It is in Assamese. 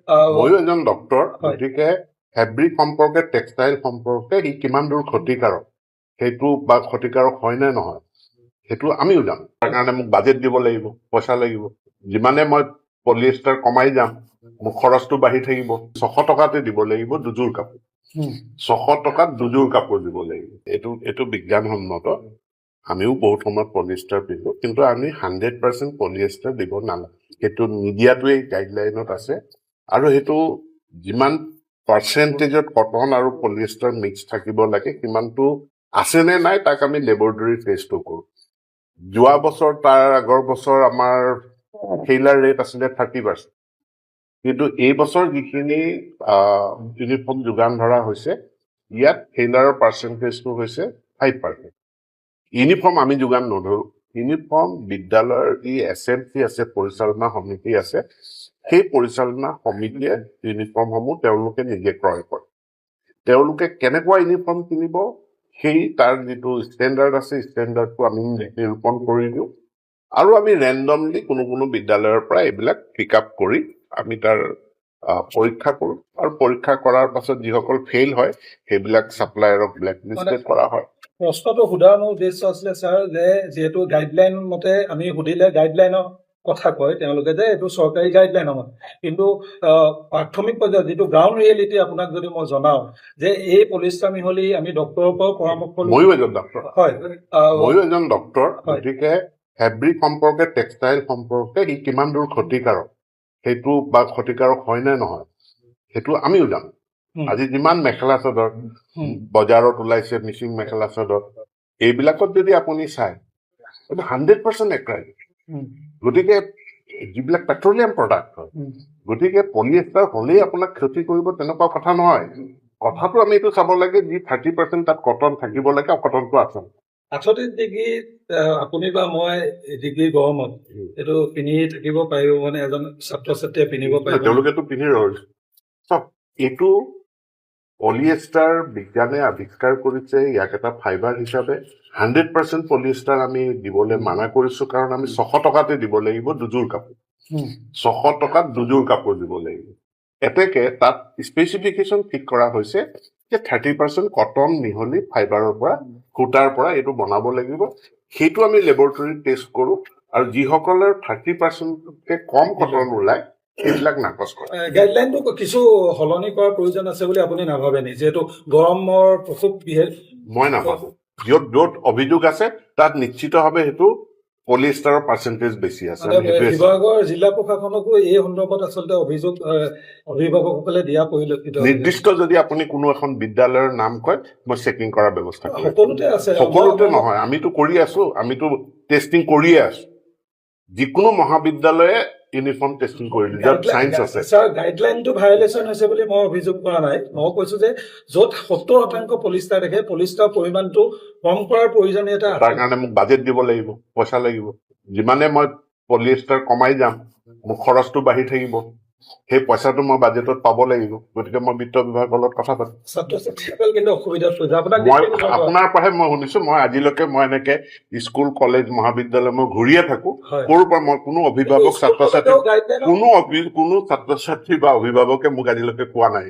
ময়ো এজন ডক্টৰ, গতিকে ফেব্ৰিক সম্পৰ্কে, টেক্সটাইল সম্পৰ্কে ই কিমান দূৰ ক্ষতিকাৰক সেইটো বা ক্ষতিকাৰক হয় নে নহয় সেইটো আমিও জানো। তাৰ কাৰণে মোক বাজেট দিব লাগিব, পইচা লাগিব। যিমানে মই পলিয়েষ্টাৰ কমাই যাম মোৰ খৰচটো বাঢ়ি থাকিব। 600 টকাতে দিব লাগিব দুযোৰ কাপোৰ, 600 টকাত দুযোৰ কাপোৰ দিব লাগিব। এইটো বিজ্ঞানসন্মত। আমিও বহুত সময়ত পলিয়েষ্টাৰ পিন্ধো, কিন্তু আমি 100% পলিয়েষ্টাৰ দিব নালাগে। সেইটো নিদিয়াটোৱেই গাইডলাইনত আছে। আৰু সেইটো যিমান পাৰ্চেণ্টেজত কটন আৰু পলিয়েষ্টাৰ মিক্স থাকিব লাগে সিমানটো আছে নে নাই তাক আমি লেবৰেটৰী টেষ্টটো কৰোঁ। যোৱা বছৰ তাৰ আগৰ বছৰ আমাৰ ফেইলাৰ ৰেট আছিলে 30%, কিন্তু এই বছৰ যিখিনি ইউনিফৰ্ম যোগান ধৰা হৈছে ইয়াত ফেইলাৰৰ পাৰ্চেণ্টেজটো হৈছে 5%। ইউনিফৰ্ম আমি যোগান নধৰো। ইউনিফৰ্ম বিদ্যালয়ৰ যি SMC আছে, পৰিচালনা সমিতি আছে, সেই পৰিচালনা সমিতিয়ে ইউনিফৰ্মসমূহ তেওঁলোকে নিজে ক্ৰয় কৰে। তেওঁলোকে কেনেকুৱা ইউনিফৰ্ম কিনিব সেই তাৰ যিটো ষ্টেণ্ডাৰ্ড আছে, ষ্টেণ্ডাৰ্ডটো আমি নিৰূপণ কৰি দিওঁ। আৰু আমি ৰেণ্ডমলি কোনো বিদ্যালয়ৰ পৰা এইবিলাক পিক আপ কৰি আমি তাৰ পৰীক্ষা কৰোঁ। আৰু পৰীক্ষা কৰাৰ পাছত যিসকল ফেইল হয় সেইবিলাক ছাপ্লায়াৰক ব্লেকলিষ্টেড কৰা হয়। প্ৰশ্নটো সোধাৰ মোৰ উদ্দেশ্য আছিলে ছাৰ, যে যিহেতু গাইডলাইন মতে আমি সুধিলে গাইডলাইনৰ কথা কয় তেওঁলোকে যে এইটো চৰকাৰী গাইডলাইনৰ মতে, কিন্তু প্ৰাথমিক পৰ্যায়ত যিটো গ্ৰাউণ্ড ৰিয়েলিটি আপোনাক যদি মই জনাওঁ যে এই পলিষ্টাৰ মিহলি আমি ডক্টৰৰ পৰাও পৰামৰ্শ ময়ো এজন ডক্টৰ, হয় ময়ো এজন ডক্টৰ, গতিকে ফেব্ৰিক সম্পৰ্কে, টেক্সটাইল সম্পৰ্কে ই কিমান দূৰ ক্ষতিকাৰক সেইটো বা ক্ষতিকাৰক হয় নে নহয় সেইটো আমিও জানো। আজি যিমান মেখেলা চাদৰ বজাৰত ওলাইছে, মিচিং মেখেলা চাদৰ, এইবিলাকত যদি আপুনি চায় 100% এক্ৰাইলিক। গতিকে যিবিলাক পেট্ৰলিয়াম প্ৰডাক্ট হয়, গতিকে পলিয়েষ্টাৰ হলেই আপোনাক ক্ষতি কৰিব তেনেকুৱা কথা নহয়। কথাটো আমি এইটো চাব লাগে যি 30% তাত কটন থাকিব লাগে, কটনটো আছে। 38 ডিগ্ৰী আপুনি বা মই ডিগ্ৰী গৰমত এইটো পিন্ধি থাকিব পাৰিব, মানে এজন ছাত্ৰ ছাত্ৰীয়ে পিন্ধিব পাৰিব? তেওঁলোকেতো পিন্ধি ৰৈছে। চব এইটো পলিয়েষ্টাৰ বিজ্ঞানে আৱিষ্কাৰ কৰিছে, ইয়াক এটা ফাইবাৰ হিচাপে 100% পলিয়েষ্টাৰ আমি দিবলৈ মানা কৰিছো, কাৰণ আমি 600 টকাতে দিব লাগিব দুযোৰ কাপোৰ। 600 টকাত দুযোৰ কাপোৰ দিব লাগিব। এতেকে তাত স্পেচিফিকেশ্যন ঠিক কৰা হৈছে যে 30% কটন মিহলি ফাইবাৰৰ পৰা, সূতাৰ পৰা এইটো বনাব লাগিব। সেইটো আমি লেবৰেটৰীত টেষ্ট কৰোঁ, আৰু যিসকলৰ 30%তকৈ কম কটন ওলায় সেইবিলাক নাকচ কৰে। গাইডলাইনটো কিছু সলনি কৰাৰ প্ৰয়োজন আছে বুলি আপুনি নাভাবে নি? যিহেতু গৰমৰ প্ৰকোপ মই নাভাবো। য'ত অভিযোগ আছে তাত নিশ্চিতভাৱে সেইটো পলিয়েষ্টাৰৰ পাৰ্চেণ্টেজ বেছি আছে। বিভাগৰ জিলা প্ৰশাসনকো এই সন্দৰ্ভত আচলতে অভিভাৱকসকলে দিয়া পৰিলক্ষিত। নিৰ্দিষ্ট যদি আপুনি কোনো এখন বিদ্যালয়ৰ নাম কয় মই চেকিং কৰাৰ ব্যৱস্থা কৰিম। সকলোতে আছে? সকলোতে নহয়, আমিতো কৰি আছো, আমিতো টেষ্টিং কৰিয়ে আছো। যিকোনো মহাবিদ্যালয়ে ইউনিফৰ্ম টেষ্টিং কৰি দিলে, য'ত ছায়েন্স আছে। ছাৰ, গাইডলাইনটো ভায়োলেশ্যন হৈছে বুলি মই অভিযোগ কৰা নাই। মই কৈছো যে য'ত 70% পলিষ্টাৰ থাকে, পলিষ্টাৰ পৰিমাণটো কম কৰাৰ প্ৰয়োজনীয়তা। তাৰ কাৰণে মোক বাজেট দিব লাগিব, পইচা লাগিব। যিমানে মই পলিয়েষ্টাৰ কমাই যাম মোৰ খৰচটো বাঢ়ি থাকিব। সেই পইচাটো মই বাজেটত পাব লাগিব। গতিকে মই বিত্ত বিভাগৰ লগত কথা পাতিম। ছাত্ৰ ছাত্ৰীসকল কিন্তু অসুবিধাত পৰিছে। আপোনাৰ পৰাহে মই শুনিছো। মই আজিলৈকে মই এনেকে স্কুল, কলেজ, মহাবিদ্যালয় মই ঘূৰিয়ে থাকো। ক'ৰ পৰা মই কোনো অভিভাৱক, ছাত্ৰ ছাত্ৰী, কোনো ছাত্ৰ ছাত্ৰী বা অভিভাৱকে মোক আজিলৈকে কোৱা নাই।